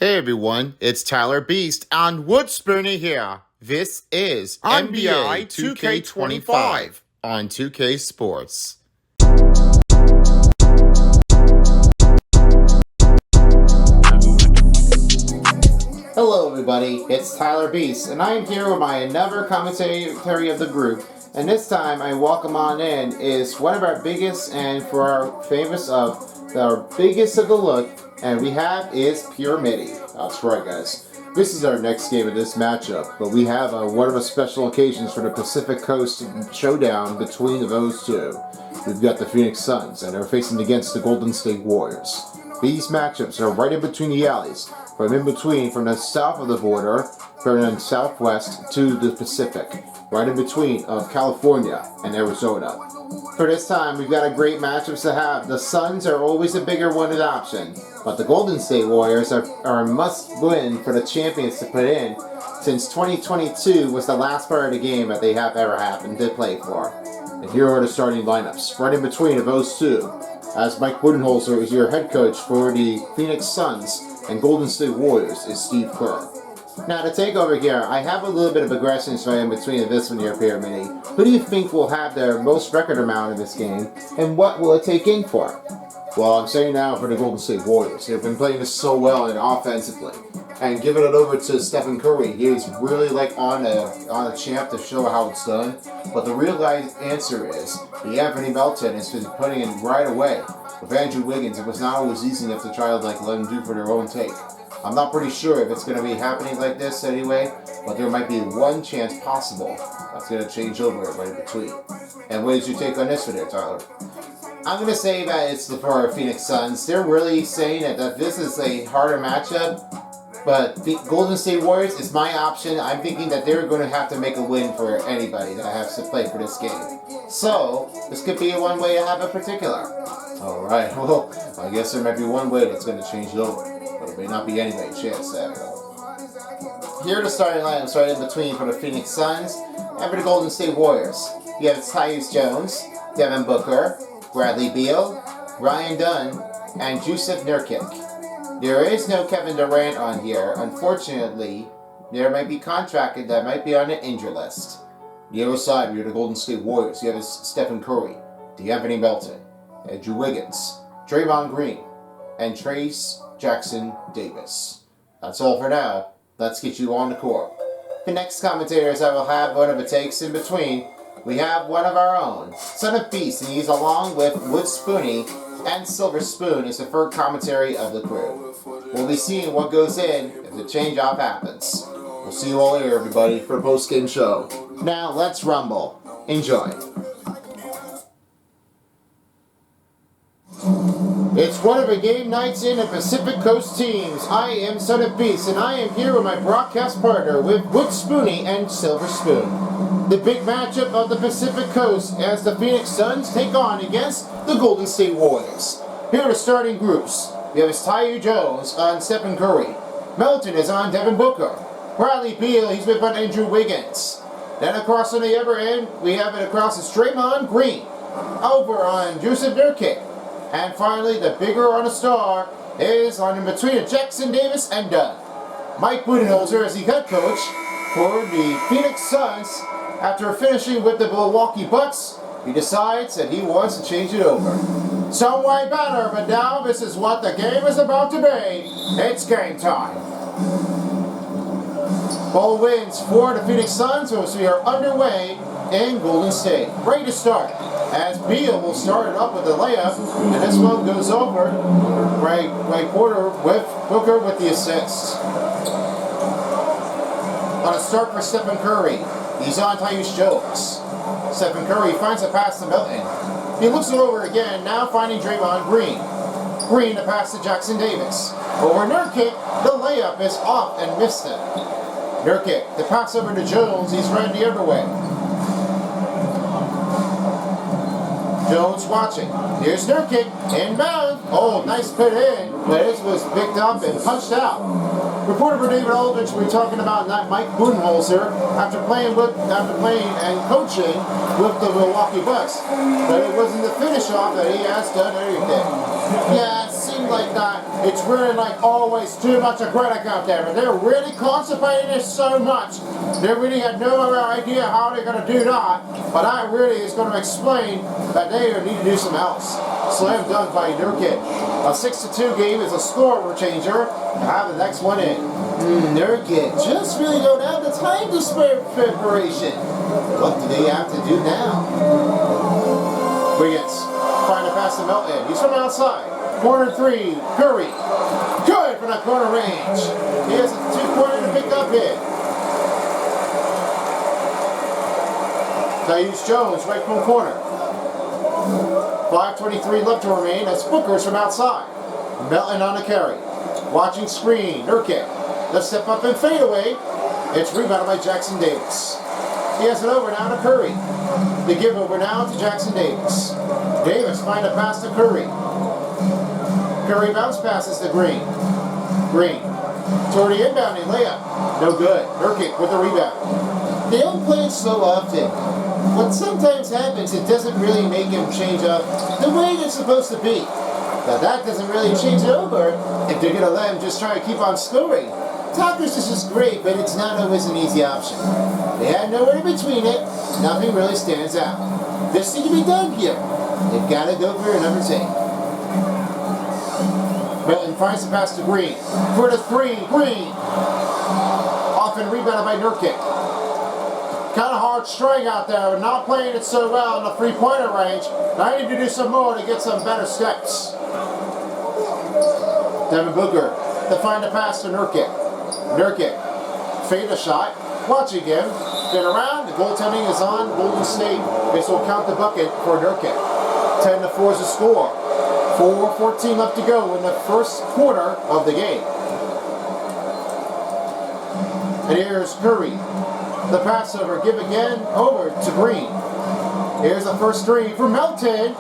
Hey everyone, it's Tyler Beast and Woodspoonie here. This is NBA2k25 on 2K Sports. Hello everybody, it's Tyler Beast and I am here with my another commentary of the group. And this time I welcome on in is one of our biggest and for our famous of the biggest of the look, and we have is Pure Midi. That's right, guys. This is our next game of this matchup, but we have one of the special occasions for the Pacific Coast showdown between those two. We've got the Phoenix Suns, and they're facing against the Golden State Warriors. These matchups are right in between the alleys, from in between, from the south of the border, from the southwest to the Pacific, right in between of California and Arizona. For this time, we've got a great matchups to have. The Suns are always a bigger wanted option, but the Golden State Warriors are a must-win for the champions to put in, since 2022 was the last part of the game that they have ever happened to play for. And here are the starting lineups, right in between of those two, as Mike Budenholzer is your head coach for the Phoenix Suns, and Golden State Warriors is Steve Kerr. Now to take over here, I have a little bit of aggression right in between this one here, Pure Midi. Who do you think will have their most record amount in this game, and what will it take in for? Well, I'm saying now for the Golden State Warriors. They've been playing this so well and offensively. And giving it over to Stephen Curry, he is really like on a champ to show how it's done. But the real answer is, the Anthony Melton has been putting in right away. With Andrew Wiggins, it was not always easy enough to try to let them do for their own take. I'm not pretty sure if it's going to be happening like this anyway, but there might be one chance possible that's going to change over right in between. And what is your take on this one there, Tyler? I'm going to say that it's for our Phoenix Suns. They're really saying that this is a harder matchup, but the Golden State Warriors is my option. I'm thinking that they're going to have to make a win for anybody that has to play for this game. So, this could be one way to have a particular. Alright, well, I guess there might be one way that's going to change it over. But it may not be anybody's chance there. Here are the starting lineups right in between for the Phoenix Suns and for the Golden State Warriors. You have Tyus Jones, Devin Booker, Bradley Beal, Ryan Dunn, and Jusuf Nurkic. There is no Kevin Durant on here. Unfortunately, there might be contracted that might be on the injury list. The other side, we have the Golden State Warriors. You have Stephen Curry, Anthony Melton, Andrew Wiggins, Draymond Green, and Trace Jackson Davis. That's all for now. Let's get you on the court. The next commentators I will have one of the takes in between. We have one of our own, Son of Beast, and he's along with Woodspoonie and Silver Spoon is the third commentary of the crew. We'll be seeing what goes in if the change-off happens. We'll see you all here, everybody, for the post-game show. Now, let's rumble. Enjoy. It's one of the game nights in the Pacific Coast teams. I am Son of Beast, and I am here with my broadcast partner with Woodspoonie and Silver Spoon. The big matchup of the Pacific Coast as the Phoenix Suns take on against the Golden State Warriors. Here are the starting groups. We have Tyus Jones on Stephen Curry. Melton is on Devin Booker. Bradley Beal, he's with Andrew Wiggins. Then across on the other end, we have it across as Draymond Green. Over on Jusuf Nurkic. And finally, the bigger on the star is on in between of Jackson Davis and Dunn. Mike Budenholzer is the head coach for the Phoenix Suns. After finishing with the Milwaukee Bucks, he decides that he wants to change it over. Some way better, but now this is what the game is about to be. It's game time. Ball wins for the Phoenix Suns, so we are underway in Golden State. Ready to start. As Beal will start it up with the layup, and this one goes over. Right quarter with Booker with the assist. On a start for Stephen Curry. He's on Tyus Jones. Stephen Curry finds a pass to Melton. He looks it over again, now finding Draymond Green. Green to pass to Jackson Davis. Over Nurkic, the layup is off and missed it. Nurkic, the pass over to Jones, he's right the other way. Jones watching. Here's Nurkic, inbound. Oh, nice put in, but this was picked up and punched out. Reporter for David Aldridge, we're talking about Mike Budenholzer after playing and coaching with the Milwaukee Bucks. But it wasn't the finish off that he has done anything. Yeah, it seemed seem like that it's really like always too much acrylic out there. But they're really concentrating this so much. They really had no other idea how they're going to do that. But that really is going to explain that they need to do something else. Slam dunk by Nurkic. A 6-2 game is a score changer. Have the next one in. Nurkic just really don't have the time to spare preparation. What do they have to do now? Wiggins trying to pass to Melton. He's from outside. Corner three. Curry. Good from that corner range. He has a two-pointer to pick up in. Tyus Jones, right from corner. 5:23 left to remain as Booker's from outside. Melton on the carry. Watching screen. Nurkic. Let's step up and fade away. It's rebounded by Jackson Davis. He has it over now to Curry. The give over now to Jackson Davis. Davis find a pass to Curry. Curry bounce passes to Green. Green. Toward the inbounding layup. No good. Nurkic with the rebound. They don't play it so often. What sometimes happens, it doesn't really make him change up the way they're supposed to be. Now that doesn't really change it over if they're going to let him just try to keep on scoring. Tucker's is just great, but it's not always an easy option. They had nowhere in between it. Nothing really stands out. This needs to be done here. They've got to go for a number 10. Melton finds the pass to Green. For the three. Green. Often rebounded by Nurkic. Kind of hard string out there, but not playing it so well in the three-pointer range. Now I need to do some more to get some better steps. Devin Booker to find a pass to Nurkic. Nurkic, fade a shot, watching him, spin around, the goaltending is on Golden State. This will count the bucket for Nurkic. 10-4 is the score. 4:14 left to go in the first quarter of the game. And here's Curry. The pass over, give again, over to Green. Here's the first three for Melton.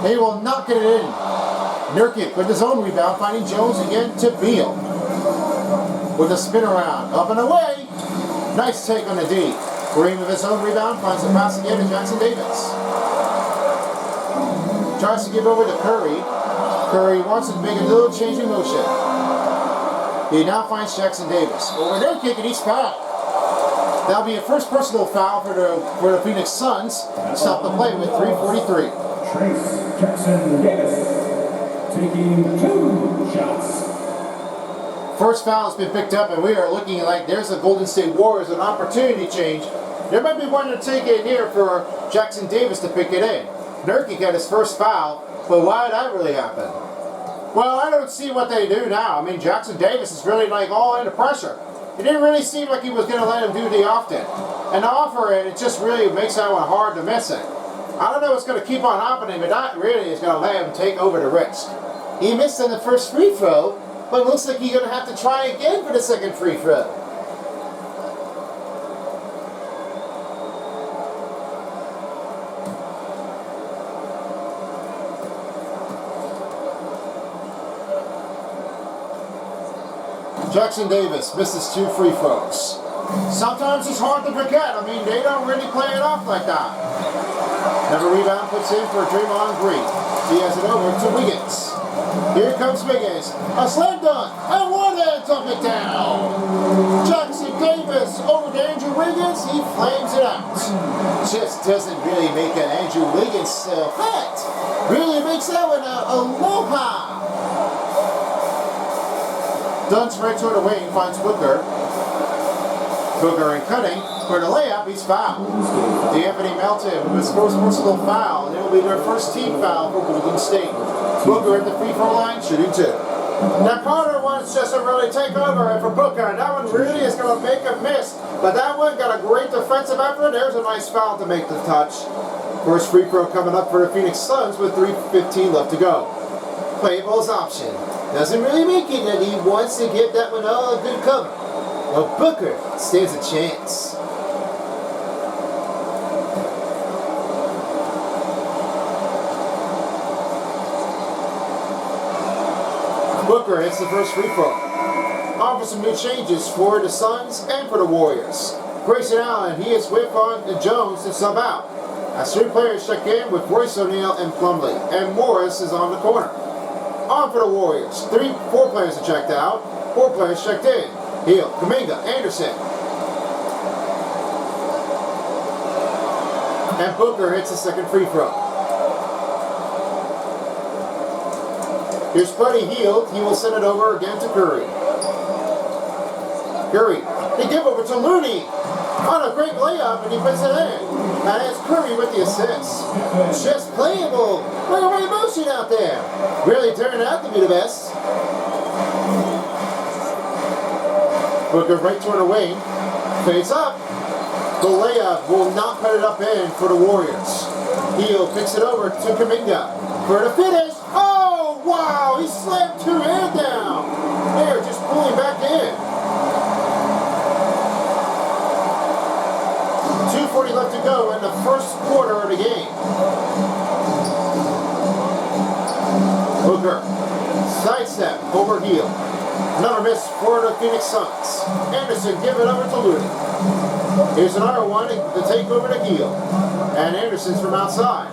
He will not get it in. Nurkic with his own rebound, finding Jones again to Beal. With a spin around, up and away. Nice take on the D. Green with his own rebound, finds the pass again to Jackson Davis. Tries to give over to Curry. Curry wants to make a little change in motion. He now finds Jackson Davis. Over Nurkic and he's fouled. That'll be a first personal foul for the Phoenix Suns. Stop the play with 3:43. Trace Jackson Davis taking 2 shots. First foul has been picked up, and we are looking like there's a Golden State Warriors an opportunity change. There might be one to take it here for Jackson Davis to pick it in. Nurkic got his first foul, but why did that really happen? Well, I don't see what they do now. I mean, Jackson Davis is really like all into pressure. It didn't really seem like he was going to let him do the often. And to offer it, it just really makes that one hard to miss it. I don't know what's going to keep on happening, but that really is going to let him take over the risk. He missed on the first free throw, but it looks like he's going to have to try again for the second free throw. Jackson Davis misses 2 free throws. Sometimes it's hard to forget. I mean, they don't really play it off like that. Another rebound puts in for Draymond Green. He has it over to Wiggins. Here comes Wiggins. A slam dunk. And one hand up it down. Jackson Davis over to Andrew Wiggins. He flames it out. Just doesn't really make an Andrew Wiggins hit. Really makes that one a aloha. Dunks right toward the wing, finds Booker. Booker and cutting. For the layup, he's fouled. D'Anthony Melton with his first personal foul, and it will be their first team foul for Golden State. Booker at the free throw line, shooting 2. Now Carter wants just to really take over for Booker, and that one really is going to make a miss. But that one got a great defensive effort. There's a nice foul to make the touch. First free throw coming up for the Phoenix Suns with 3:15 left to go. Playable's option. Doesn't really make it that he wants to give that one all a good cover. Well, Booker stands a chance. Booker hits the first free throw. Offers some new changes for the Suns and for the Warriors. Grayson Allen, he is with on Jones to sub out. As 3 players check in with Royce O'Neal and Plumlee, and Morris is on the corner. on for the Warriors. 4 players are checked out, 4 players checked in. Hield, Kuminga, Anderson. And Booker hits the second free throw. Here's Buddy Hield. He will send it over again to Curry. Curry, they give over to Looney. On a great layup, and he puts it in. And it's Curry with the assist. Just playable. Look at the motion out there. Really turned out to be the best. Booker right toward the wing. Fades up. The layup will not put it up in for the Warriors. Hield picks it over to Kuminga for the finish. Oh, wow. He slammed 2 men down. They're just pulling back in. 2:40 left to go in the first quarter of the game. Booker, sidestep over Hield. Another miss for the Phoenix Suns. Anderson give it over to Looney. Here's another one to take over to Hield. And Anderson's from outside.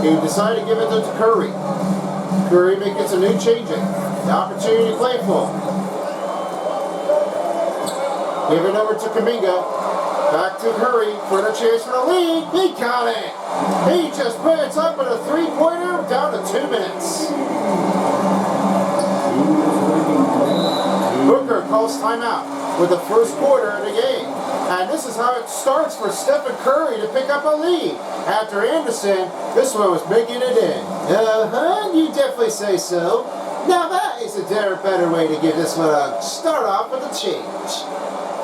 He decided to give it to Curry. Curry makes a new changing. The opportunity to play for him. Give it over to Kuminga. Back to Curry for the chance for the lead. He got it. He just puts up with a 3-pointer down to 2 minutes. Booker calls timeout with the first quarter of the game. And this is how it starts for Stephen Curry to pick up a lead. After Anderson, this one was making it in. You definitely say so. Now that is a better way to give this one a start off with a change.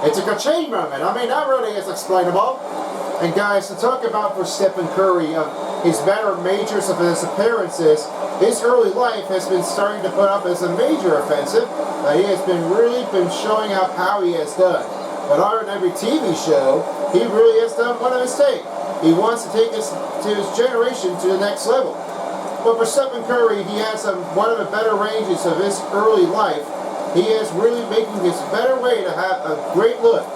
It's a ka-ching moment. I mean, that really is explainable. And guys, to talk about for Stephen Curry of his better majors of his appearances, his early life has been starting to put up as a major offensive. He has really been showing up how he has done. But on every TV show, he really has done one mistake. He wants to take his generation to the next level. But for Stephen Curry, he has one of the better ranges of his early life. He is really making his better way to have a great look.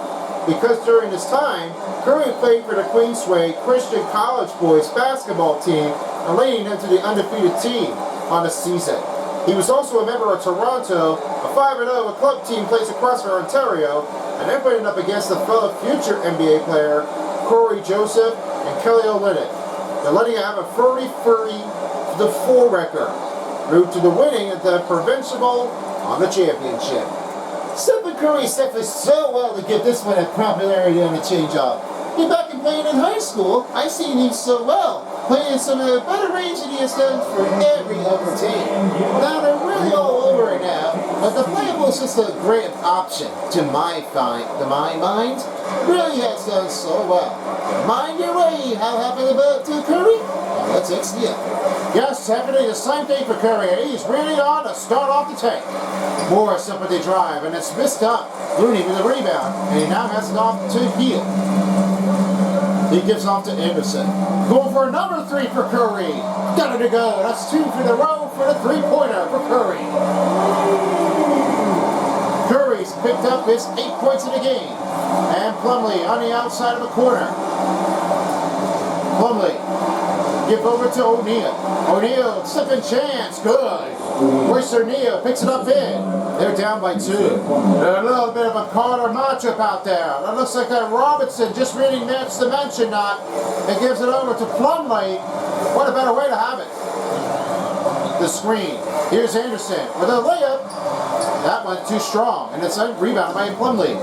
Because during this time, Curry played for the Queensway Christian College Boys basketball team and leading them to the undefeated team on the season. He was also a member of Toronto, a 5-0, a club team plays across from Ontario, and they're putting up against the fellow future NBA player, Corey Joseph and Kelly Olynyk. They're letting him have a 30-4 record, route to the winning at the Provincial on the championship. Stephen Curry is definitely so well to give this one a popularity on the change-off. He's back in playing in high school. I've seen him so well, playing some of the better range that he has done for every other team. Now they're really all over it now, but the playable is just a great option to my mind. Really has done so well. Mind your way. How happy about Curry? Well, let's see it. Yes, it's happening the same thing for Curry. He's really on to start off the tank. Morris up with the drive, and it's missed up. Looney with the rebound, and he now has it off to Hield. He gives off to Anderson. Going for another 3 for Curry. Got it to go. That's 2 for the row for the 3-pointer for Curry. Curry's picked up his 8 points in the game. And Plumlee on the outside of the corner. Plumlee. Give over to O'Neal. O'Neal, second chance, good. Royce O'Neal picks it up in. They're down by 2. A little bit of a Carter matchup out there. That looks like that Robinson just really missed the mention knot and gives it over to Plumlee. What a better way to have it. The screen. Here's Anderson with a layup. That one's too strong, and it's rebounded by Plumlee.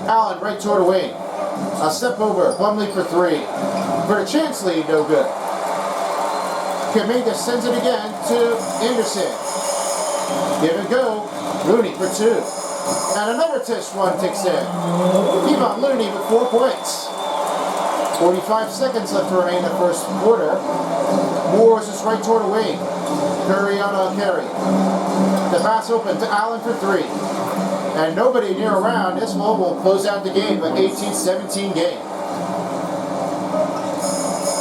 Allen right toward the wing. A step over. Plumlee for 3. For the chance lead, no good. Kuminga sends it again to Anderson. Give it go. Looney for 2. And another test one ticks in. Keep on Looney with 4 points. 45 seconds left to remain in the first quarter. Morris is right toward the wing. Curry on a carry. The pass open to Allen for 3. And nobody near around. This one will close out the game, an 18-17 game.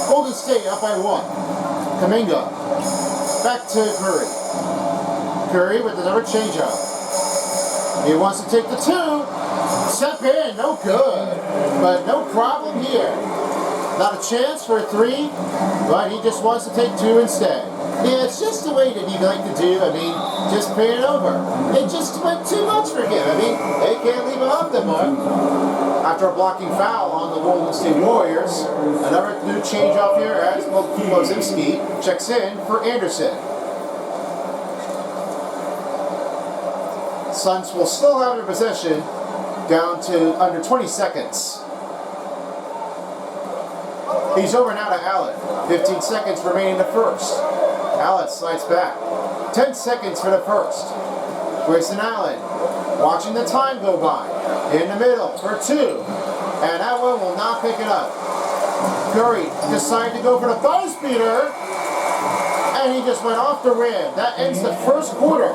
Golden State up by 1. Kuminga. Back to Curry. Curry with another change-up. He wants to take the 2. Step in, no good. But no problem here. Not a chance for a 3, but he just wants to take 2 instead. Yeah, it's just the way that you like to do. I mean, just pay it over. It just went too much for him. I mean, they can't leave it off the mark. After a blocking foul on the Golden State Warriors, another new change off here as Mozimski checks in for Anderson. Suns will still have their possession down to under 20 seconds. He's over now to Allen. 15 seconds remaining in the first. Allen slides back. 10 seconds for the first. Grayson Allen watching the time go by. In the middle for two. And that one will not pick it up. Curry decided to go for the buzz beater. And he just went off the rim. That ends the first quarter.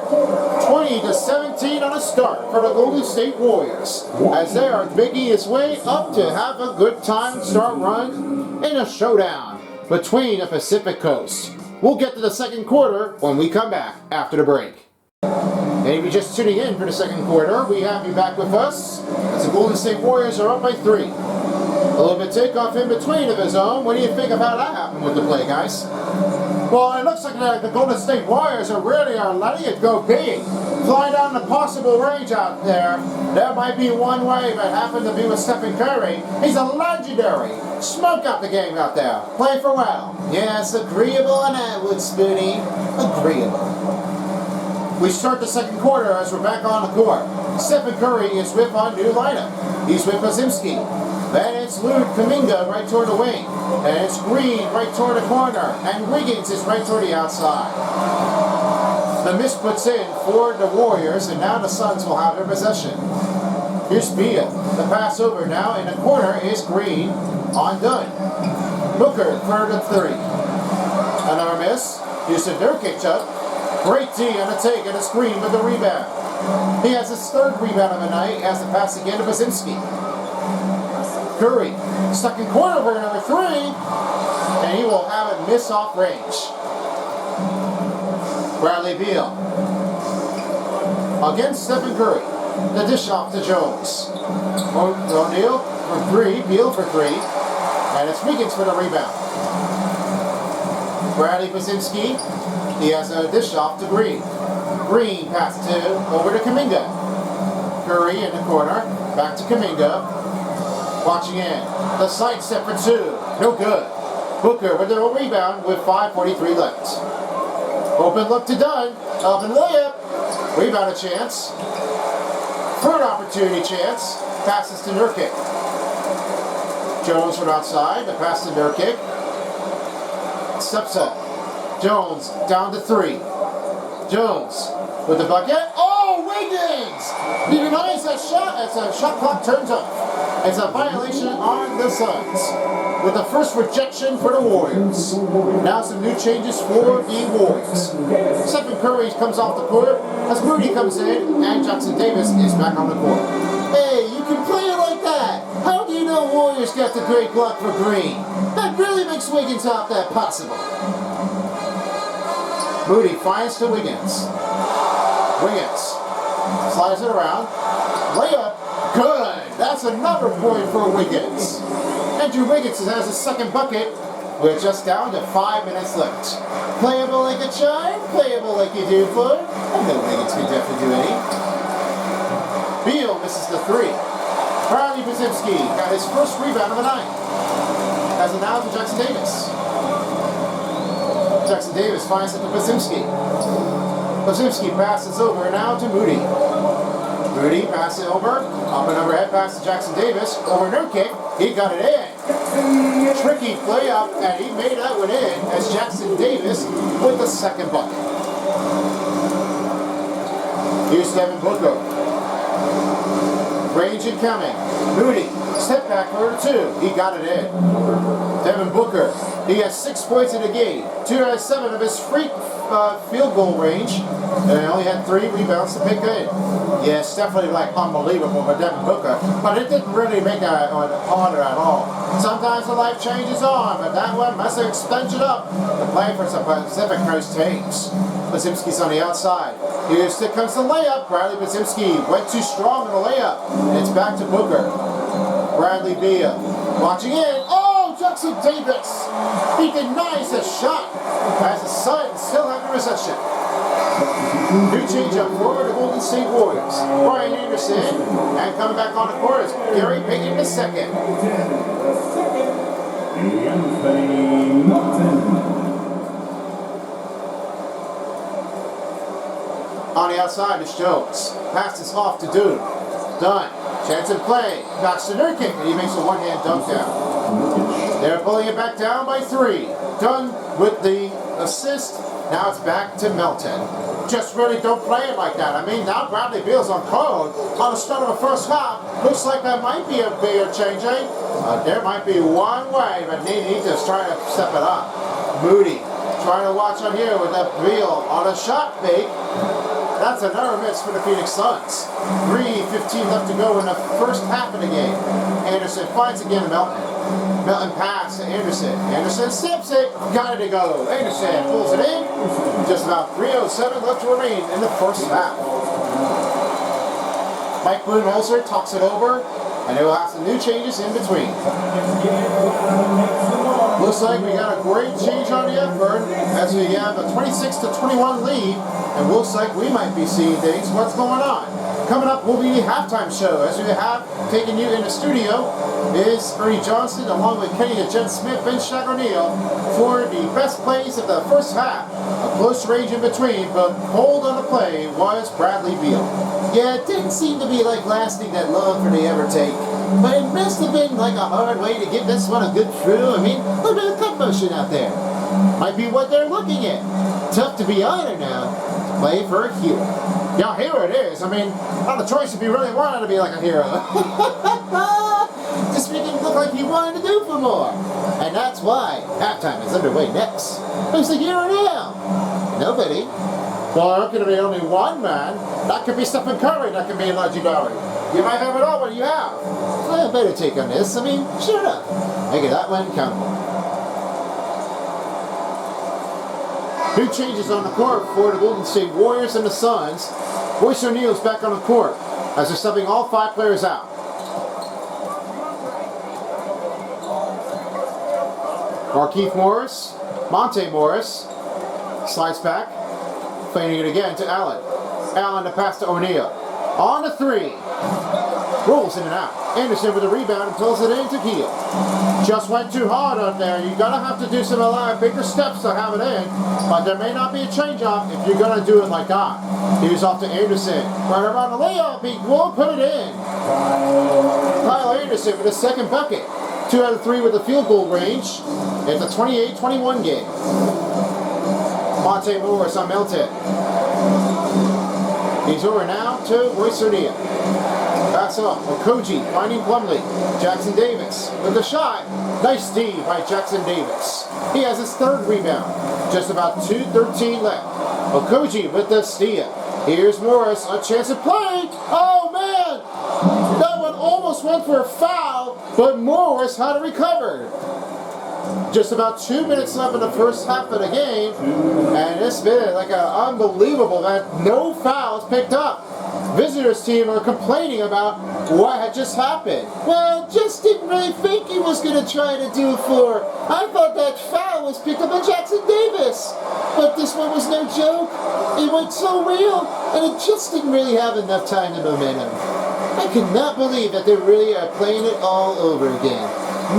20-17 on a start for the Golden State Warriors. As they are making its way up to have a good time start run in a showdown between the Pacific Coast. We'll get to the second quarter when we come back after the break. And if you're just tuning in for the second quarter, we have you back with us as the Golden State Warriors are up by 3. A little bit takeoff in between of his own. What do you think of how that happened with the play, guys? Well, it looks like the Golden State Warriors are letting it go big. Flying down the possible range out there. There might be one way, but happened to be with Stephen Curry. He's a legendary. Smoke out the game out there. Play for well. Yes, agreeable on that wood, Spoonie. Agreeable. We start the second quarter as we're back on the court. Stephen Curry is with our new lineup. He's with Mozimski. Then it's Luke Kuminga right toward the wing. And it's Green right toward the corner. And Wiggins is right toward the outside. The miss puts in for the Warriors, and now the Suns will have their possession. Here's Beal. The pass over now in the corner is Green on Dunn. Booker for the three. Another miss. Houston Nurkic up. Great D on the take and a screen with the rebound. He has his third rebound of the night. Has the pass again to Mozimski. Curry, second corner for another three, and he will have it miss off range. Bradley Beal against Stephen Curry. The dish off to Jones. O'Neal for three, Beal for three, and it's Wiggins for the rebound. Bradley Mozimski, he has a dish off to Green. Green pass over to Kuminga. Curry in the corner, back to Kuminga. Watching in. The side step for two. No good. Booker with the rebound with 5:43 left. Open look to Dunn. Up and layup. Rebound a chance. Third opportunity chance. Passes to Nurkic. Jones from outside. The pass to Nurkic. Steps up. Jones down to three. Jones with the bucket. Oh, Wiggins! He denies that shot as the shot clock turns off. It's a violation on the Suns with the first rejection for the Warriors. Now some new changes for the Warriors. Stephen Curry comes off the court as Moody comes in and Jackson Davis is back on the court. Hey, you can play it like that. How do you know Warriors got the great block for Green? That really makes Wiggins out that possible. Moody finds to Wiggins. Wiggins slides it around. Layup. Good. That's another point for Wiggins. Andrew Wiggins has his second bucket. We're just down to 5 minutes left. Playable like a chime, playable like you do, Floyd. I know Wiggins can definitely do any. Beal misses the three. Bradley Mozimski got his first rebound of the night. As it now to Jackson Davis. Jackson Davis finds it to Mozimski. Mozimski passes over now to Moody. Moody passes over. Up and overhead pass to Jackson Davis. Over Nurkic. He got it in. Tricky play up, and he made that one in as Jackson Davis with the second bucket. Here's Devin Booker. Range incoming. Moody. Step back for two. He got it in. Devin Booker. He has 6 points in the game. 2 out of 7 of his free field goal range. And only had 3 rebounds to pick in. Yes, definitely like unbelievable for Devin Booker. But it didn't really make it harder at all. Sometimes the life changes on, but that one must have expanded up to play for some Pacific Coast teams. Mozimski's on the outside. Here comes the layup. Bradley Mozimski went too strong in the layup. And it's back to Booker. Bradley Beal watching in. Oh, Jackson Davis. He denies the shot as the Suns still have the possession. New change up for the Golden State Warriors. Brian Anderson, and coming back on the court is Gary Payton II. On the outside is Jones. Pass this off to Doom. Dunn. Chance of play. Knocks to Nurkic, and he makes a one-hand dunk down. They're pulling it back down by 3. Dunn with the assist. Now it's back to Melton. Just really don't play it like that. I mean, now Bradley Beal's on code on the start of the first half. Looks like that might be a bigger change, eh? There might be one way, but they need to try to step it up. Moody trying to watch on here with that Beal on a shot fake. That's another miss for the Phoenix Suns. 3:15 left to go in the first half of the game. Anderson finds again Melton. Melton pass to Anderson. Anderson steps it. Got it to go. Anderson pulls it in. Just about 3:07 left to remain in the first half. Mike Budenholzer talks it over, and they will have some new changes in between. Looks like we got a great change on the effort as we have a 26-21 lead, and looks like we might be seeing things. What's going on? Coming up will be the halftime show. As we have taken you in the studio is Ernie Johnson along with Kenny the Jet Smith and Shaq O'Neal for the best plays of the first half. A close range in between, but hold on the play was Bradley Beal. Yeah, it didn't seem to be like lasting that long for the ever take. But it must have been like a hard way to give this one a good through. I mean, look at the cut motion out there. Might be what they're looking at. Tough to be honored now. Play for a hero. Yeah, here it is. I mean, not a choice if you really wanted to be like a hero. Just make him look like he wanted to do for more. And that's why halftime is underway next. Who's the hero now? Nobody. Well, there could be only one man. That could be Stephen Curry. That could be legendary. You might have it all, but you have. Well, better take on this. I mean, sure enough. Make it that one countable. New changes on the court for the Golden State Warriors and the Suns. Royce O'Neal's back on the court as they're subbing all 5 players out. Markieff Morris, Monte Morris, slides back, feigning it again to Allen. Allen to pass to O'Neal. On the 3. Rolls in and out. Anderson with a rebound and pulls it into Heel. Just went too hard on there. You're going to have to do some bigger steps to have it in. But there may not be a change-off if you're going to do it like that. Here's off to Anderson. Right around the layup. He won't put it in. Kyle Anderson with a second bucket. 2 out of 3 with the field goal range. It's a 28-21 game. Monte Morris on Melton. He's over now to Royce O'Neal. Pass off. Okogie finding Plumlee. Jackson Davis with the shot. Nice D by Jackson Davis. He has his 3rd rebound. Just about 2:13 left. Okogie with the steal. Here's Morris. A chance to play. Oh, man! That one almost went for a foul, but Morris had it recovered. Just about 2 minutes left in the first half of the game, and it's been like unbelievable that no fouls picked up. Visitors team are complaining about what had just happened. Well, just didn't really think he was going to try to do 4. I thought that foul was picked up by Jackson Davis, but this one was no joke. It went so real, and it just didn't really have enough time to momentum. I cannot believe that they really are playing it all over again.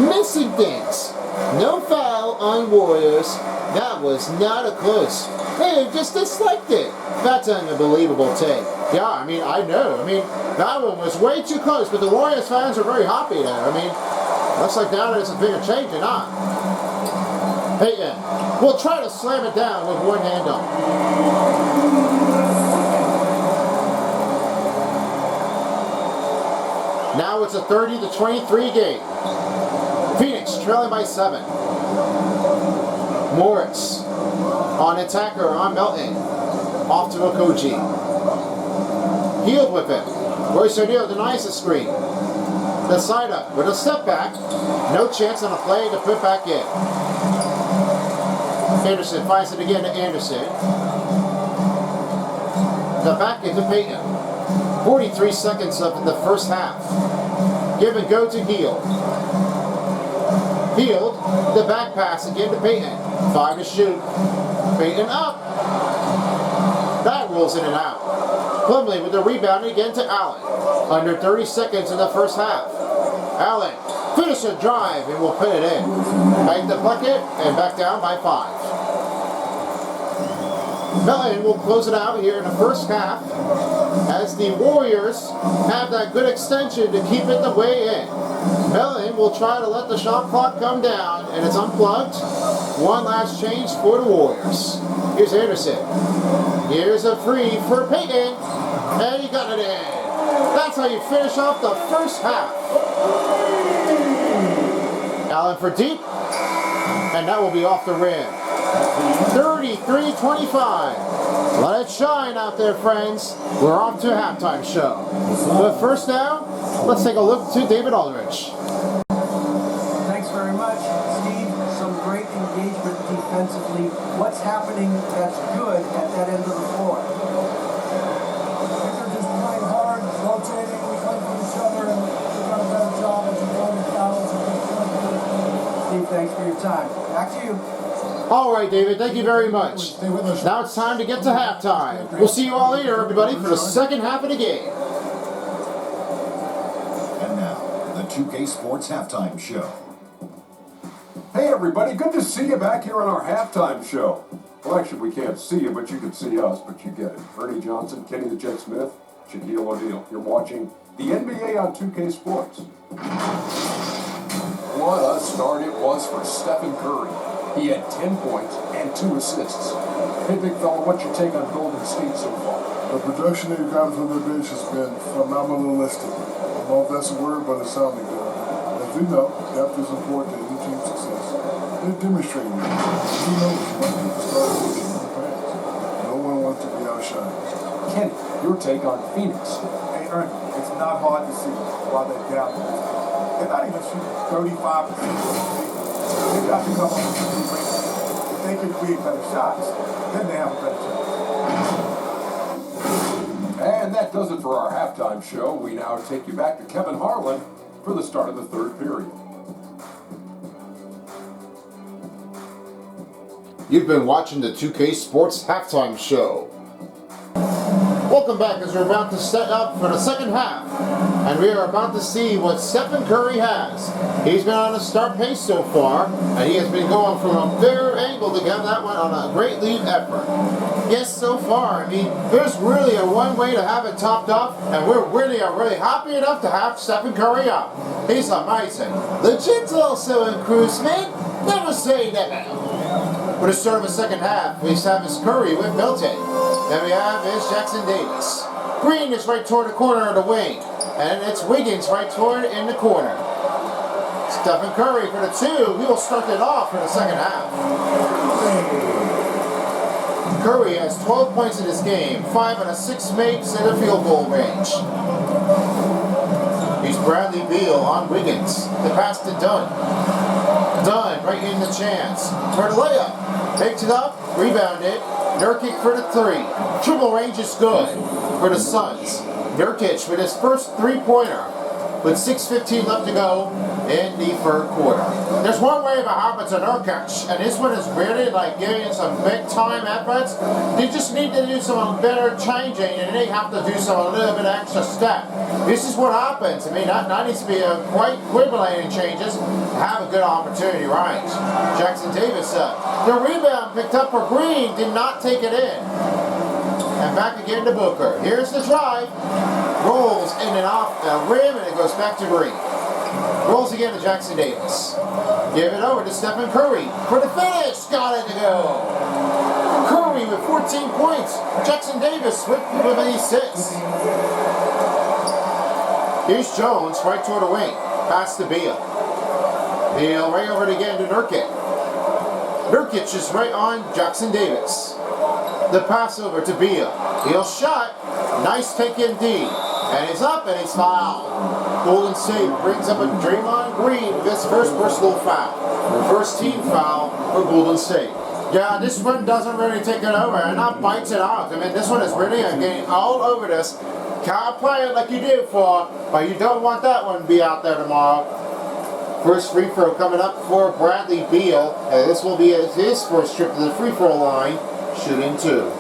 Missing things. No foul on Warriors. That was not a close. They just disliked it. That's an unbelievable take. Yeah, I mean, I know. I mean, that one was way too close, but the Warriors fans are very happy there. I mean, looks like now there's a bigger change or not. Payton will try to slam it down with one hand up. Now it's a 30-23 game. Phoenix trailing by 7. Morris on attacker on Melton. Off to Okogie. Healed with it. Royce O'Neal denies the screen. The side up with a step back. No chance on a play to put back in. Anderson finds it again to Anderson. The back into Payton. 43 seconds left in the first half. Give and go to Heel. Field, the back pass again to Peyton. 5 to shoot. Peyton up. That rolls in and out. Plumlee with the rebound again to Allen. Under 30 seconds in the first half. Allen, finish a drive and we'll put it in. Bank the bucket and back down by 5. Melton will close it out here in the first half as the Warriors have that good extension to keep it the way in. Melton will try to let the shot clock come down and it's unplugged. One last change for the Warriors. Here's Anderson. Here's a free for Peyton and he got it in. That's how you finish off the first half. Allen for deep and that will be off the rim. 33-25. Let it shine out there, friends. We're off to a halftime show. But first now, let's take a look to David Aldridge. Thanks very much, Steve. Some great engagement defensively. What's happening that's good at that end of the floor? They're just playing hard, rotating, playing for each other, and they've done a better job of avoiding fouls. Steve, thanks for your time. Back to you. All right, David, thank you very much. Now it's time to get to halftime. We'll see you all later, everybody, for the second half of the game. And now, the 2K Sports Halftime Show. Hey everybody, good to see you back here on our halftime show. Well, actually, we can't see you, but you can see us, but you get it. Ernie Johnson, Kenny the Jet Smith, Shaquille O'Neal. You're watching the NBA on 2K Sports. What a start it was for Stephen Curry. He had 10 points and 2 assists. Hey, big fella, what's your take on Golden State so far? The production they've gotten from their bench has been phenomenalistic. I don't know if that's a word, but it sounded good. As we know, depth is important to any team's success. They're demonstrating it. Who knows what people started in the past. No one wants to be outshined. Kenny, your take on Phoenix. Hey, Ernie, it's not hard to see why they're down. They're not even shooting 35%. They've got to come up with some new ways. If they can create better shots, then they have a better chance. And that does it for our halftime show. We now take you back to Kevin Harlan for the start of the third period. You've been watching the 2K Sports Halftime Show. Welcome back as we're about to set up for the second half. And we are about to see what Stephen Curry has. He's been on a start pace so far, and he has been going from a fair angle to get that one on a great lead effort. Yes, so far, I mean, there's really a one way to have it topped off, and we're really happy enough to have Stephen Curry up. He's amazing. Legit's also improvement. Never say never. For the start of the second half, we have is Curry with Milton. Then we have is Jackson Davis. Green is right toward the corner of the wing. And it's Wiggins right toward in the corner. Stephen Curry for the 2. We will start it off for the second half. Curry has 12 points in this game. 5 out of 6 makes in the field goal range. He's Bradley Beal on Wiggins. The pass to Dunn. Dunn right in the chance. For the layup. Takes it up. Rebounded. Nurkic for the 3. Triple range is good for the Suns. Nurkic with his first 3-pointer with 6:15 left to go in the third quarter. There's one way about happens to Nurkic, and this one is really like giving some big time efforts. They just need to do some better changing, and they have to do some a little bit extra step. This is what happens. I mean, that needs to be a quite quibbling changes to have a good opportunity, right? Jackson Davis, the rebound picked up for Green, did not take it in. And back again to Booker. Here's the drive. Rolls in and off the rim, and it goes back to Green. Rolls again to Jackson Davis. Give it over to Stephen Curry for the finish. Got it to go. Curry with 14 points. Jackson Davis with an assist. Here's Jones right toward the wing. Pass to Beal. Beal right over it again to Nurkic. Nurkic is right on Jackson Davis. The pass over to Beal. Beal shot. Nice take in D. And he's up and he's fouled. Golden State brings up a Draymond Green with his first personal foul. The first team foul for Golden State. Yeah, this one doesn't really take it over and not bites it out. I mean, this one is really a game all over this. Can't play it like you did before, but you don't want that one to be out there tomorrow. First free throw coming up for Bradley Beal. And this will be his first trip to the free throw line, shooting 2.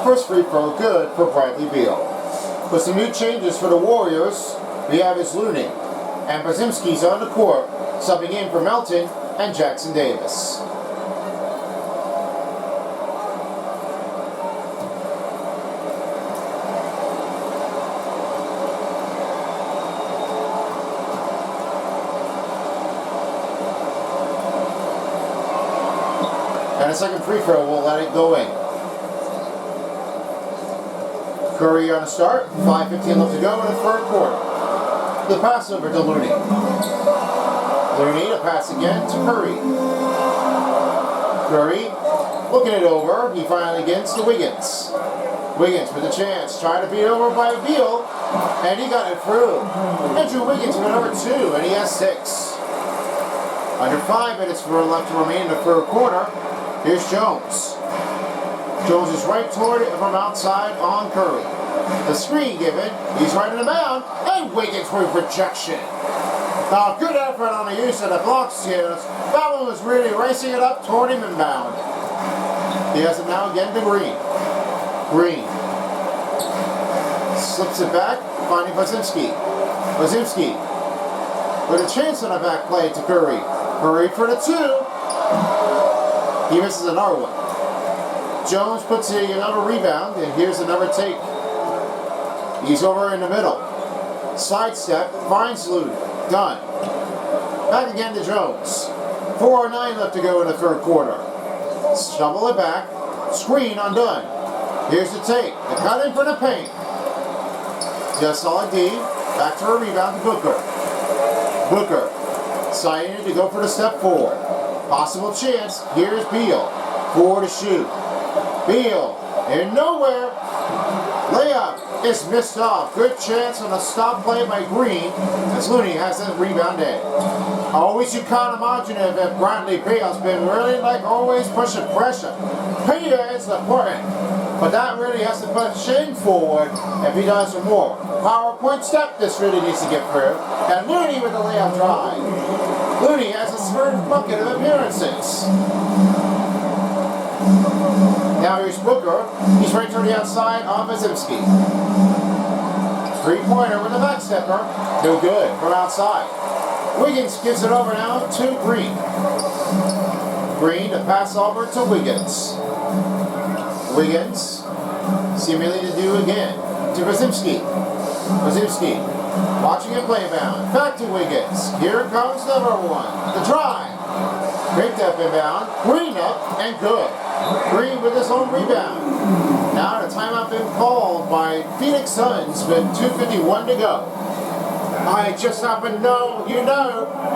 First free throw good for Bradley Beal. With some new changes for the Warriors, we have is Looney, and Brzezimski's on the court, subbing in for Melton and Jackson Davis. And a second free throw will let it go in. Curry on a start, 5:15 left to go in the third quarter. The pass over to Looney. Looney, a pass again to Curry. Curry, looking it over, he finally gets to Wiggins. Wiggins with a chance, trying to beat over by Beal, and he got it through. Andrew Wiggins with number 2, and he has 6. Under 5 minutes left to remain in the third quarter. Here's Jones. Jones is right toward it from outside on Curry. The screen given, he's right in the mound, and Wiggins with rejection. Now, good effort on the use of the block skills. That one was really racing it up toward him inbound. He has it now again to Green. Green slips it back, finding Brzezimski. Brzezimski with a chance on a back play to Curry. Curry for the 2. He misses another one. Jones puts another rebound, and here's another take. He's over in the middle. Sidestep, finds Looney. Done. Back again to Jones. 4:09 left to go in the third quarter. Shovel it back. Screen on Dunn. Here's the take. The cut in for the paint. Just solid D. Back to a rebound to Booker. Booker. Signing to go for the step forward. Possible chance. Here's Beal. 4 to shoot. Beal in nowhere. Layup is missed off. Good chance on a stop play by Green as Looney has that rebound in. Always you can't imagine if Bradley Beal's been really always pushing pressure. Peter is important, but that really has to push in forward if he does some more. PowerPoint step this really needs to get through. And Looney with the layup drive. Looney has his third bucket of appearances. Now here's Booker. He's right toward the outside on Brzezimski. Three-pointer with a backstepper. No good from outside. Wiggins gives it over now to Green. Green to pass over to Wiggins. Wiggins seemingly to do again to Brzezimski. Brzezimski watching it play bound. Back to Wiggins. Here comes number 1. The drive. Picked up inbound. Green up and good. Green with his own rebound. Now the timeout been called by Phoenix Suns with 2:51 to go. I just happen to know,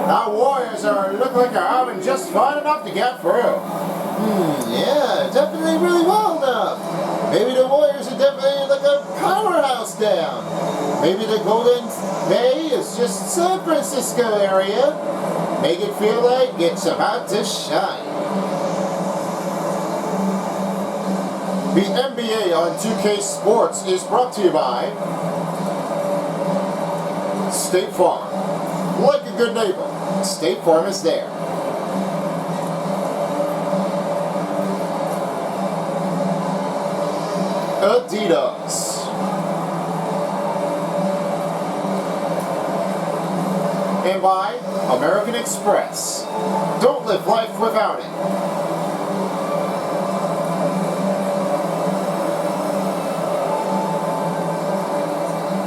our Warriors look like they're having just fine enough to get through. Yeah, definitely really well enough. Maybe the Warriors are definitely like a powerhouse down. Maybe the Golden Bay is just San Francisco area. Make it feel like it's about to shine. The NBA on 2K Sports is brought to you by State Farm. Like a good neighbor, State Farm is there. Adidas. And by American Express. Don't live life without it.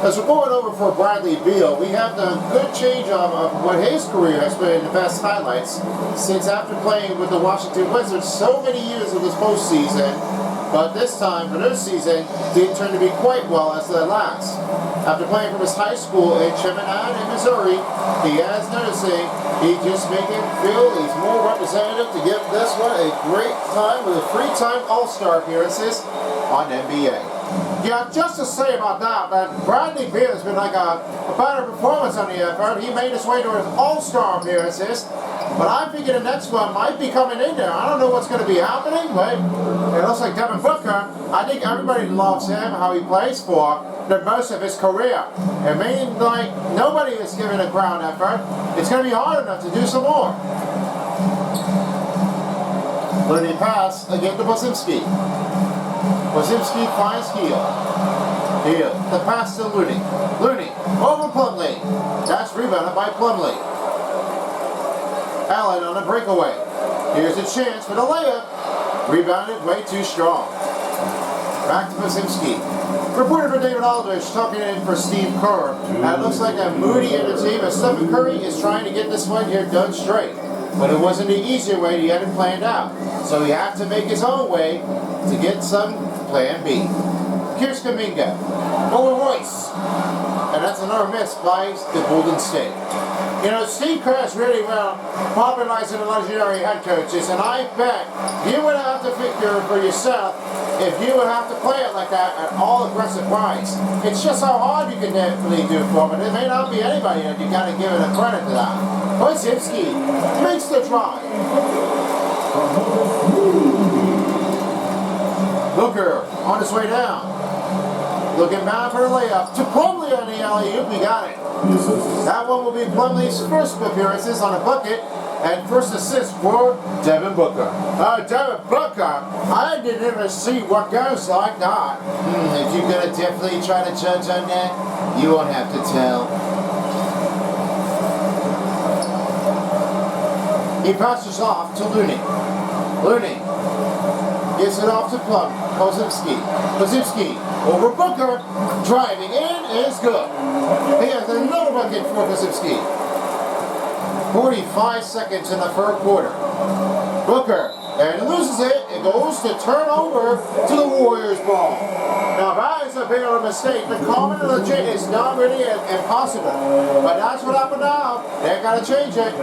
As we're going over for Bradley Beal, we have the good change of what his career has been in the best highlights since after playing with the Washington Wizards so many years of this postseason, but this time for this season didn't turn to be quite well as the last. After playing from his high school in Chaminade in Missouri, he has noticing he just make him feel he's more representative to give this one a great time with a 3-time All-Star appearances on NBA. Yeah, just to say about that Bradley Beal has been like a better performance on the effort. He made his way to his All-Star appearances. But I'm thinking the next one might be coming in there. I don't know what's going to be happening, but it looks like Devin Booker. I think everybody loves him, how he plays for the most of his career. It means like nobody is giving a ground effort. It's going to be hard enough to do some more. Looney pass again to Bosimski. Bosimski finds Heel. Heel. The pass to Looney. Looney over Plumlee. That's rebounded by Plumlee. Allen on a breakaway. Here's a chance for the layup. Rebounded way too strong. Back to Bosimski. Reporter for David Aldridge talking in for Steve Kerr. And it looks like a moody in the team as Stephen Curry is trying to get this one here done straight. But it wasn't the easier way he had it planned out. So he had to make his own way to get some plan B. Here's Kuminga. Over Royce. And that's another miss by the Golden State. You know, Steve Kerr is really well popularizing the legendary head coaches, and I bet you would have to figure for yourself if you would have to play it like that at all aggressive price. It's just how hard you can definitely do for him, and it may not be anybody that you got to give it a credit to that. Bosimski makes the drive. Booker on his way down. Looking down for the layup. To Plumlee on the alley-oop, we got it. That one will be Plumlee's first appearances on a bucket and first assist for Devin Booker. Devin Booker, I didn't even see what goes like that. If you're going to definitely try to judge on that, you won't have to tell. He passes off to Looney. Looney gets it off to Bosimski. Bosimski over Booker, driving in is good. He has another bucket for Bosimski. 45 seconds in the third quarter. Booker, and loses it. It goes to turn over to the Warriors ball. Now that is a big of a mistake. The common and legit is not really impossible. But that's what happened now. They got to change it.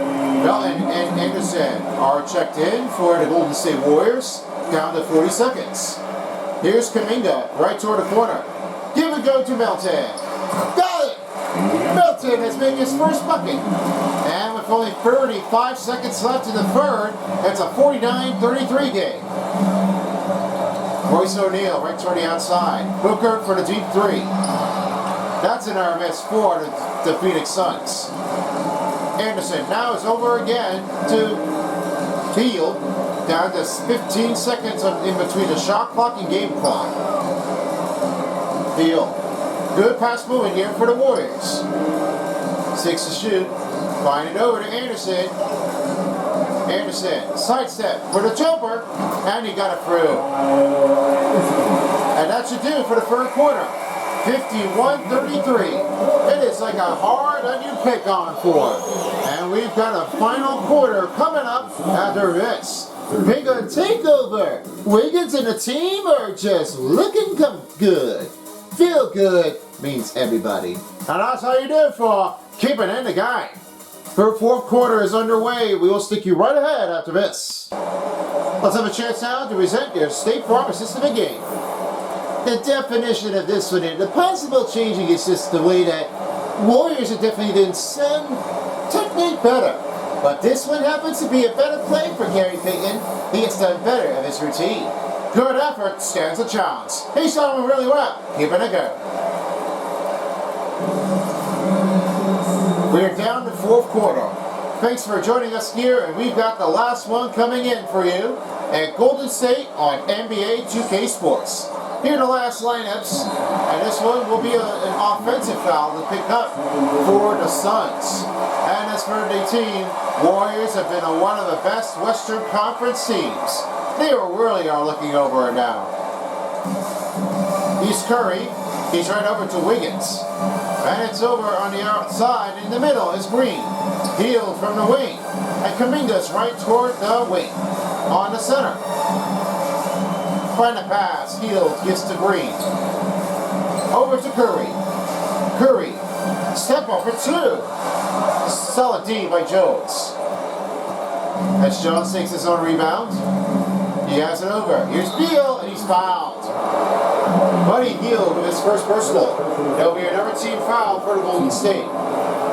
Belton and Anderson are checked in for the Golden State Warriors. Down to 40 seconds. Here's Kuminga, right toward the corner. Give a go to Melton. Got it! Melton has made his first bucket. And with only 35 seconds left in the third, it's a 49-33 game. Royce O'Neal, right toward the outside. Booker for the deep three. That's an error miss for the Phoenix Suns. Anderson now is over again to Field. Down to 15 seconds in between the shot clock and game clock. Field. Good pass moving here for the Warriors. 6 to shoot. Find it over to Anderson. Anderson. Sidestep for the jumper. And he got it through. And that should do for the third quarter. 51-33. It is like a hard onion pick on for. And we've got a final quarter coming up after this. Big takeover. Wiggins and the team are just looking good. Feel good means everybody. And that's how you do it for keeping in the game. Third fourth quarter is underway. We will stick you right ahead after this. Let's have a chance now to present your State Farm Assistant game. The definition of this one is the possible changing is just the way that Warriors are definitely doing some technique better. But this one happens to be a better play for Gary Payton. He has done better of his routine. Good effort stands a chance. He's done really well. Give it a go. We're down to fourth quarter. Thanks for joining us here, and we've got the last one coming in for you at Golden State on NBA2k Sports. Here are the last lineups, and this one will be an offensive foul to pick up for the Suns. And as for the team, Warriors have been one of the best Western Conference teams. They really are looking over it now. He's Curry. He's right over to Wiggins. And it's over on the outside. In the middle is Green. Healed from the wing. And Kuminga's right toward the wing. On the center. Find a pass. Healed gets to Green. Over to Curry. Curry. Step up for two. Solid D by Jones. As Jones takes his own rebound. He has it over. Here's Beal, and he's fouled. But Buddy Hield with his first personal. There'll be another team foul for the Golden State.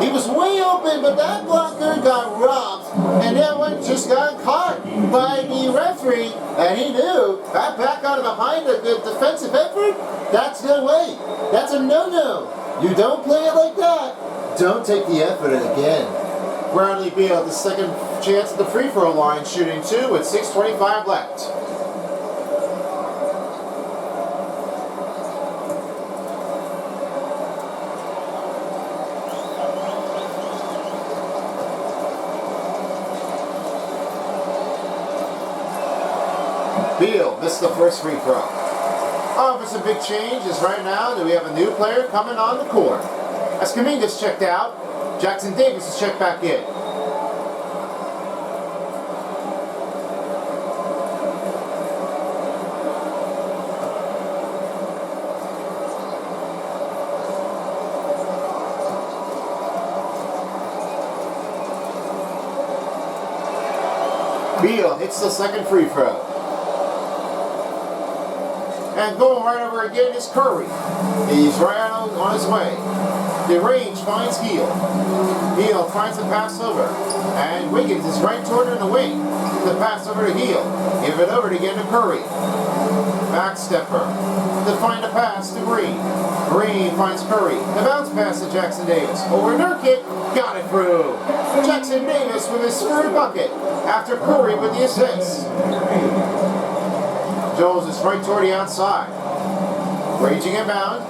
He was way open, but that blocker got robbed, and that one just got caught by the referee, and he knew that back out of behind a good defensive effort, that's no way. That's a no-no. You don't play it like that. Don't take the effort again. Bradley Beal, the second chance at the free throw line, shooting 2 with 6:25 left. Beal missed the first free throw. Oh, there's a big change is right now that we have a new player coming on the court. As Kaminga's checked out, Jackson Davis is checked back in. Beal hits the second free throw. And going right over again is Curry. He's right on his way. The range finds Hield. Hield finds the pass over. And Wiggins is right toward her in the wing. The pass over to Hield. Give it over again to Curry. Back stepper. To find a pass to Green. Green finds Curry. The bounce pass to Jackson Davis. Over Nurkic. Got it through. Jackson Davis with his third bucket. After Curry with the assist. Jones is right toward the outside. Raging inbound.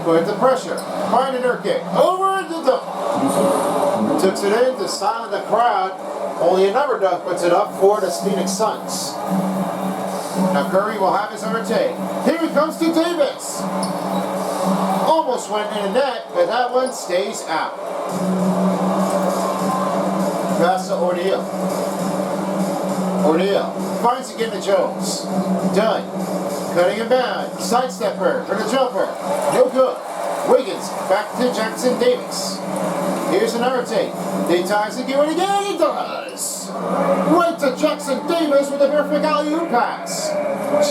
Put the pressure. Find a Nurkic. Over the dunk. Tucks it in to silence the crowd. Only another dunk puts it up for the Phoenix Suns. Now Curry will have his overtake. Here he comes to Davis. Almost went in the net, but that one stays out. Pass to O'Neal. O'Neal finds again to Jones. Done. Cutting him down. Sidestepper for the jumper. No good. Wiggins back to Jackson Davis. Here's another take. They ties it again. He does. Right to Jackson Davis with a perfect alley-oop pass.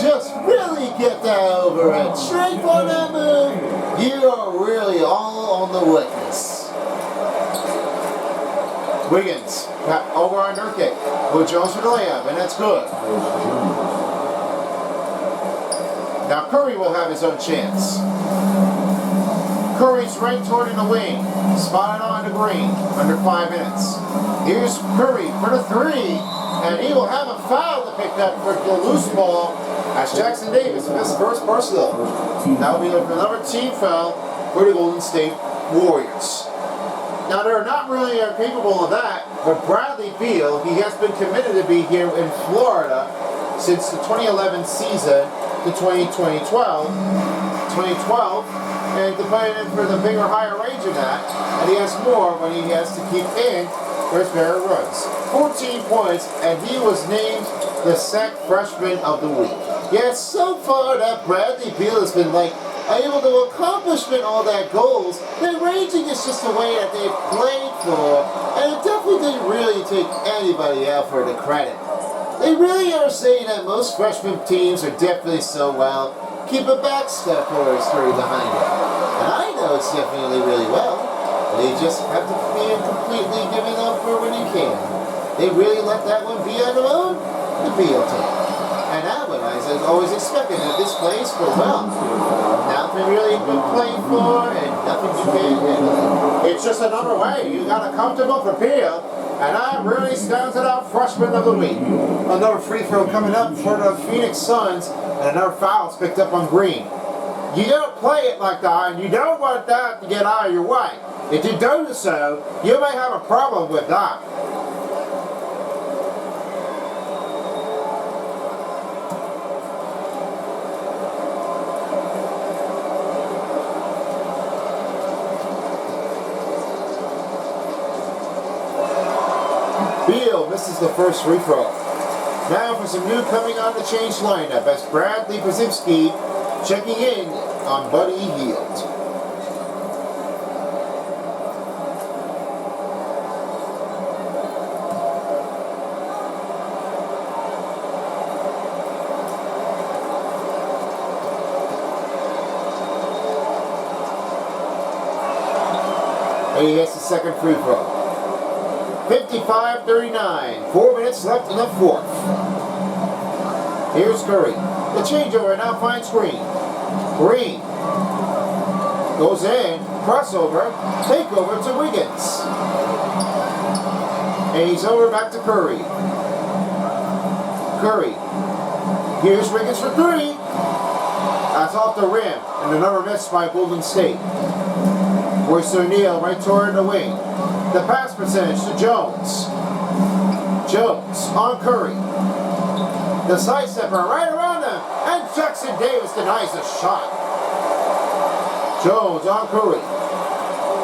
Just really get that over it. Straight for that move. You are really all on the witness. Wiggins over on Nurkic. With Jones for the layup, and that's good. Now Curry will have his own chance. Curry's right toward in the wing. Spotted on to Green. Under 5 minutes. Here's Curry for the three. And he will have a foul to pick up for the loose ball as Jackson Davis missed first personal. That will be another team foul for the Golden State Warriors. Now they're not really capable of that, but Bradley Beal, he has been committed to be here in Florida since the 2011 season to 2012, and to play in for the bigger, higher range of that, and he has more when he has to keep in for his better runs. 14 points, and he was named the SEC Freshman of the Week. Yes, so far that Bradley Beal has been able to accomplish all that goals. The ranging is just the way that they played for, and it definitely didn't really take anybody out for the credit. They really are saying that most freshman teams are definitely so well. Keep a backstep or three behind it. And I know it's definitely really well. They just have to be completely giving up for when you can. They really let that one be on their own, the Beal team. And that one, I was always expecting that this plays for well. Nothing really been played for, and nothing you can handle. It's just another way. You got a comfortable for Beal, and that really stands it out freshman of the week. Another free throw coming up for the Phoenix Suns, and another foul's picked up on Green. You don't play it like that, and you don't want that to get out of your way. If you do so, you may have a problem with that. Beal misses the first free throw. Now for some new coming on the change lineup as Bradley Brzezowski checking in on Buddy Hield. And he hits the second free throw. 55-39. 4 minutes left in the fourth. Here's Curry. The changeover now finds Green. Green goes in. Crossover. Takeover to Wiggins. And he's over back to Curry. Curry. Here's Wiggins for three. That's off the rim. And another miss by Golden State. Royce O'Neal right toward the wing. The pass percentage to Jones. Jones on Curry. The side stepper right around him. And Jackson Davis denies the shot. Jones on Curry.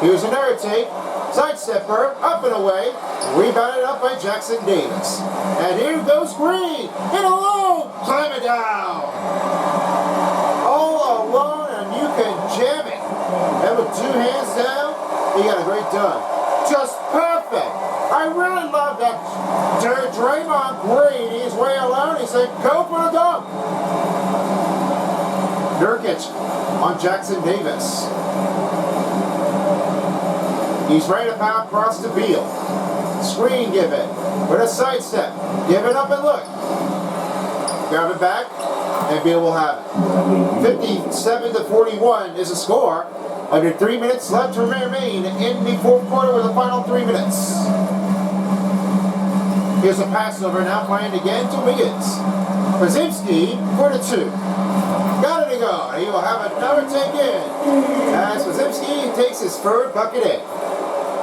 Here's another take. Side stepper up and away. Rebounded up by Jackson Davis. And here goes Green. In alone. Climb it down. All alone and you can jam it. And with two hands down, he got a great dunk. Just perfect. I really love that. Draymond Green, he's way alone. He said, go for the dunk. Nurkic on Jackson Davis. He's right about across the field. Screen given. With a side step. Give it up and look. Grab it back. And Beal will have it. 57-41 is the score. Under 3 minutes left to remain in the fourth quarter with the final 3 minutes. Here's a passover now playing again to Wiggins. Brzezinski for the two. Got it to go. He will have another take in. As Brzezinski takes his third bucket in.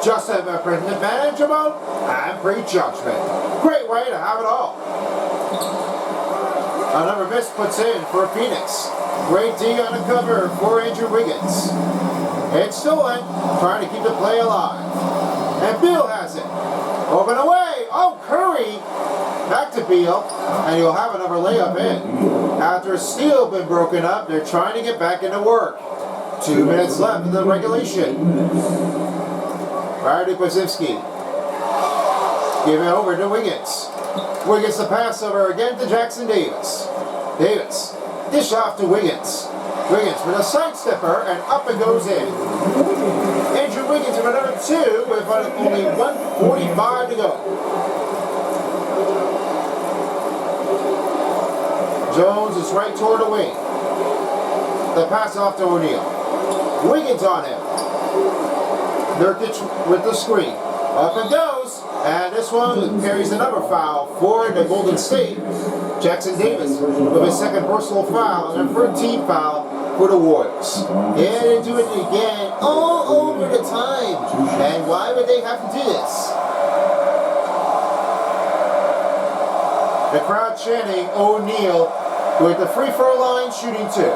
Just have a manageable and prejudgment. Great way to have it all. Another miss puts in for Phoenix. Great D on the cover for Andrew Wiggins. It's stolen, trying to keep the play alive. And Beal has it. Open away. Oh, Curry. Back to Beal. And he'll have another layup in. After a steal been broken up, they're trying to get back into work. 2 minutes left in the regulation. Prior to Brzezinski. Give it over to Wiggins. Wiggins the pass over again to Jackson Davis. Davis. Dish off to Wiggins. Wiggins with a side stepper and up it goes in. Andrew Wiggins with another two with only 1:45 to go. Jones is right toward the wing. The pass off to O'Neal. Wiggins on him. Nurkic with the screen. Up it goes. And this one carries another foul for the Golden State. Jackson Davis with his second personal foul and a 13th foul for the Warriors. Yeah, they're doing it again all over the time. And why would they have to do this? The crowd chanting O'Neal with the free throw line shooting two.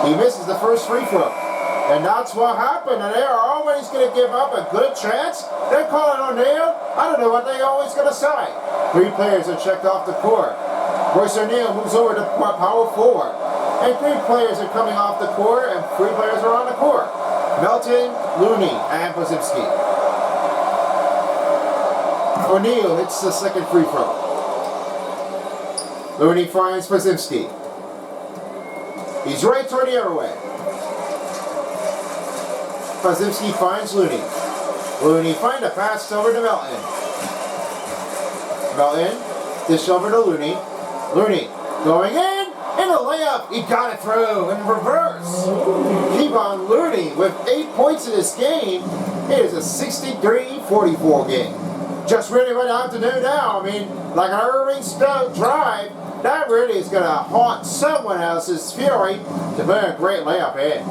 He misses the first free throw. And that's what happened. And they are always going to give up a good chance. They're calling O'Neal. I don't know what they're always going to say. 3 players are checked off the court. Royce O'Neal moves over to power forward. And 3 players are coming off the court and 3 players are on the court. Melton, Looney, and Brzezinski. O'Neal hits the second free throw. Looney finds Brzezinski. He's right toward the other way. Brzezinski finds Looney. Looney finds a pass over to Melton. Melton, dish over to Looney. Looney going in a layup. He got it through in reverse. Keep on Looney with 8 points in this game. It is a 63-44 game. Just really what I have to do now. I mean, like an Irving Stone drive, that really is going to haunt someone else's fury to put a great layup in.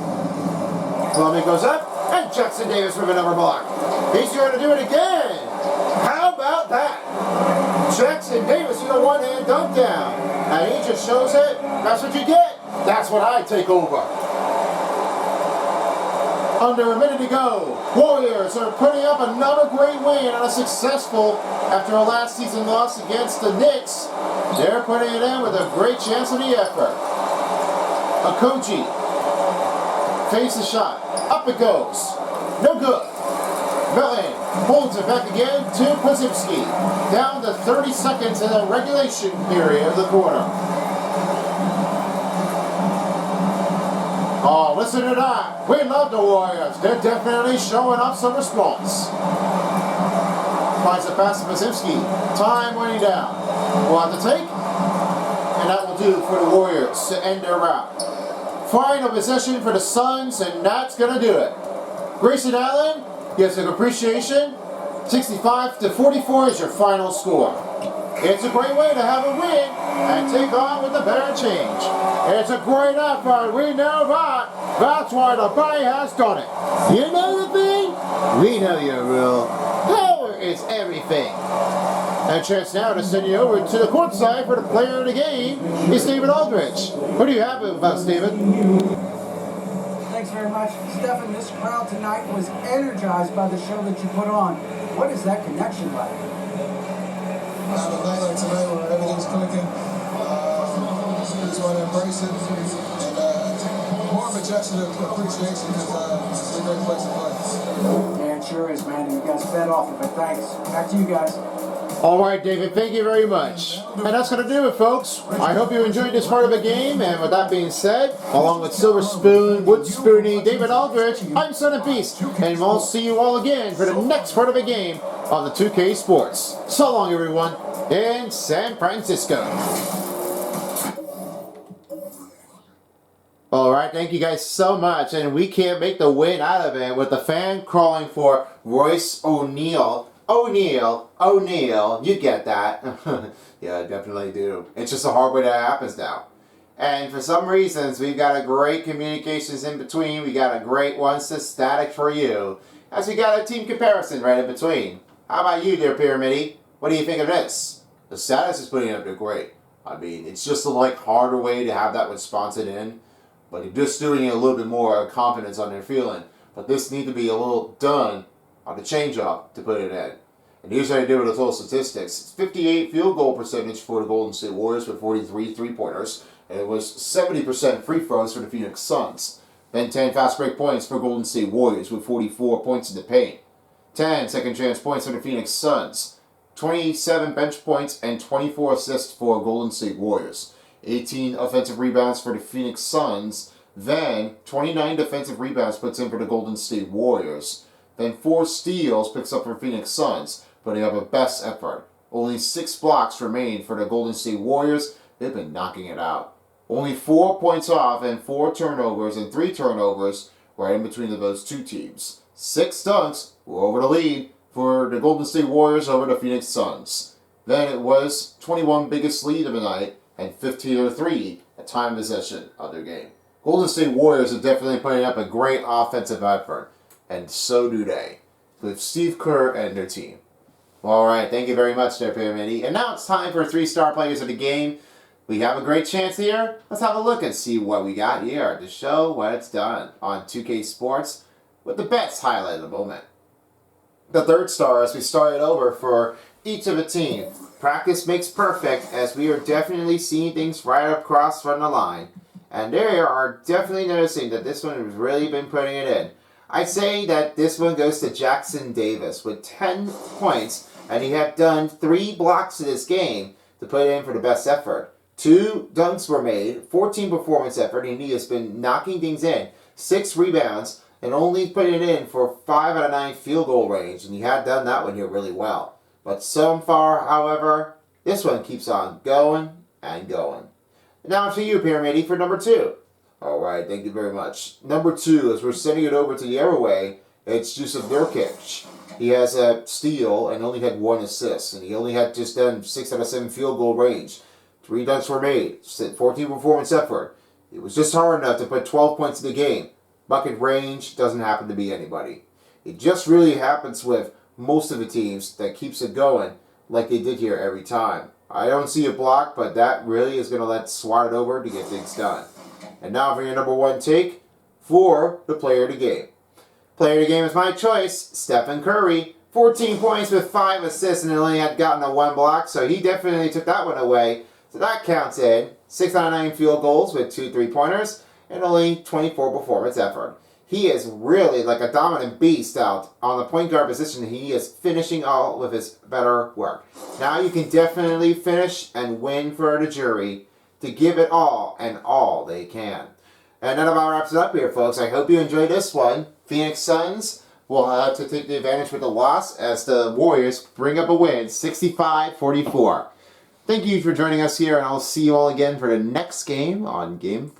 Columbia goes up, and Jackson Davis with another block. He's going to do it again. How about that? Jackson Davis with a one-hand dunk down. And he just shows it. That's what you get. That's what I take over. Under a minute to go, Warriors are putting up another great win on a successful, after a last season loss against the Knicks. They're putting it in with a great chance of the effort. Okogie fakes the shot. Up it goes. No good. Millen holds it back again to Pazimski. Down to 30 seconds in the regulation period of the quarter. Oh, listen to that. We love the Warriors. They're definitely showing up some response. Finds the pass to Pazimski. Time winding down. We'll have to take. And that will do for the Warriors to end their round. Final possession for the Suns, and that's going to do it. Grayson Allen gives an appreciation. 65-44 is your final score. It's a great way to have a win and take on with the better change. It's a great effort, we know that. That's why the Bay has done it. You know the thing? We know your rule. Power is everything. And a chance now to send you over to the courtside for the player of the game is David Aldridge. What do you have about Steven? Thanks very much. Stephen, this crowd tonight was energized by the show that you put on. What is that connection like? A night like tonight where everything's clicking, just want to embrace it, and more of a gesture of appreciation because it's a great place to play. Yeah, it sure is, man. You guys fed off of it. Thanks. Back to you guys. All right, David, thank you very much. And that's going to do it, folks. I hope you enjoyed this part of the game. And with that being said, along with Silver Spoon, Wood Spoony, David Aldridge, I'm Son of Beast. And we'll see you all again for the next part of the game on the 2K Sports. So long, everyone, in San Francisco. All right, thank you guys so much. And we can't make the win out of it with the fan crawling for Royce O'Neal. O'Neal, you get that. Yeah, I definitely do. It's just a hard way that happens now. And for some reasons, we've got a great communications in between. We got a great one static for you. As we got a team comparison right in between. How about you, dear Pyramidi? What do you think of this? The status is putting up to great. I mean, it's just a harder way to have that one sponsored in. But you're just doing it a little bit more confidence on their feeling. But this needs to be a little done on the change up to put it in. And here's how you do it with the total statistics. It's 58 field goal percentage for the Golden State Warriors with 43 three-pointers. And it was 70% free throws for the Phoenix Suns. Then 10 fast break points for Golden State Warriors with 44 points in the paint. 10 second chance points for the Phoenix Suns. 27 bench points and 24 assists for Golden State Warriors. 18 offensive rebounds for the Phoenix Suns. Then 29 defensive rebounds puts in for the Golden State Warriors. Then 4 steals picks up for Phoenix Suns, putting up a best effort. Only 6 blocks remain for the Golden State Warriors. They've been knocking it out. Only 4 points off and 4 turnovers and 3 turnovers right in between those two teams. 6 dunks were over the lead for the Golden State Warriors over the Phoenix Suns. Then it was 21 biggest lead of the night and 15-3 at time possession of their game. Golden State Warriors are definitely putting up a great offensive effort. And so do they, with Steve Kerr and their team. All right, thank you very much there, Pyramidi. And now it's time for 3-star players of the game. We have a great chance here. Let's have a look and see what we got here to show what it's done on 2K Sports with the best highlight of the moment. The 3rd star, as we started over for each of the team. Practice makes perfect, as we are definitely seeing things right across from the line. And they are definitely noticing that this one has really been putting it in. I'd say that this one goes to Jackson Davis with 10 points, and he had done 3 blocks in this game to put in for the best effort. 2 dunks were made, 14 performance effort, and he has been knocking things in. 6 rebounds, and only putting it in for 5 out of 9 field goal range, and he had done that one here really well. But so far, however, this one keeps on going and going. Now to you, Pyramidi, for number 2. All right, thank you very much. Number 2, as we're sending it over to the other way, it's Jusuf Nurkic. He has a steal and only had 1 assist, and he only had just done 6 out of 7 field goal range. 3 dunks were made, 14 performance effort. It was just hard enough to put 12 points in the game. Bucket range doesn't happen to be anybody. It just really happens with most of the teams that keeps it going like they did here every time. I don't see a block, but that really is going to let swat it over to get things done. And now for your number 1 take for the player of the game. Player of the game is my choice, Stephen Curry. 14 points with 5 assists and only had gotten a 1 block, so he definitely took that one away. So that counts in. 6 out of 9 field goals with 2 3-pointers and only 24 performance effort. he is really like a dominant beast out on the point guard position. He is finishing all with his better work. Now you can definitely finish and win for the jury to give it all and all they can. And that about wraps it up here, folks. I hope you enjoyed this one. Phoenix Suns will have to take the advantage with the loss as the Warriors bring up a win, 65-44. Thank you for joining us here, and I'll see you all again for the next game on game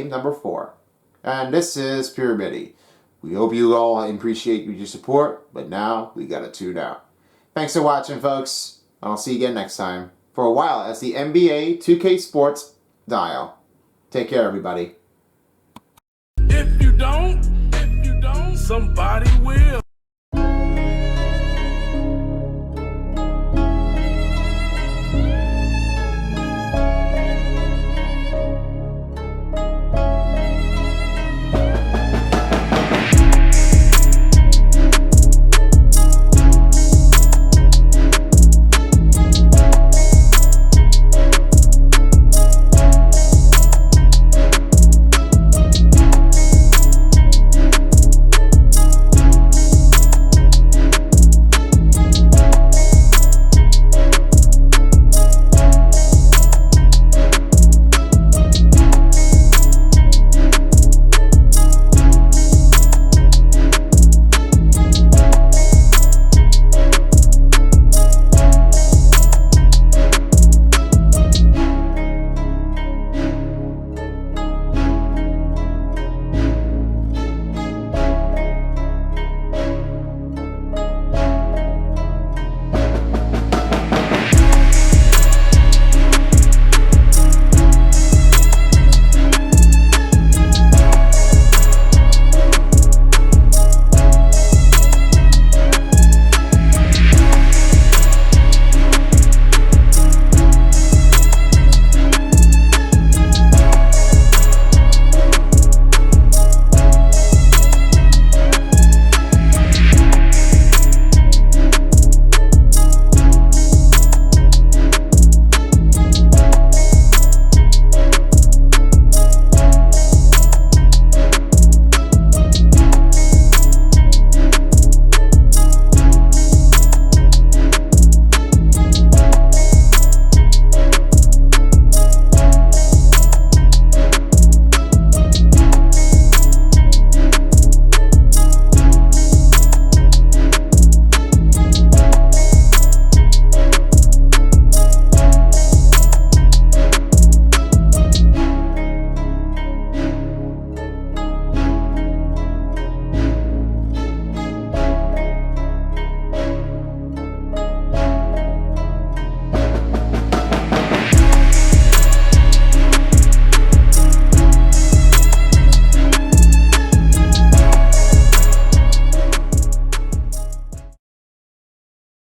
number 4. And this is Pure Mitty. We hope you all appreciate your support, but now we gotta tune out. Thanks for watching, folks. I'll see you again next time for a while as the NBA 2K Sports dial. Take care, everybody. If you don't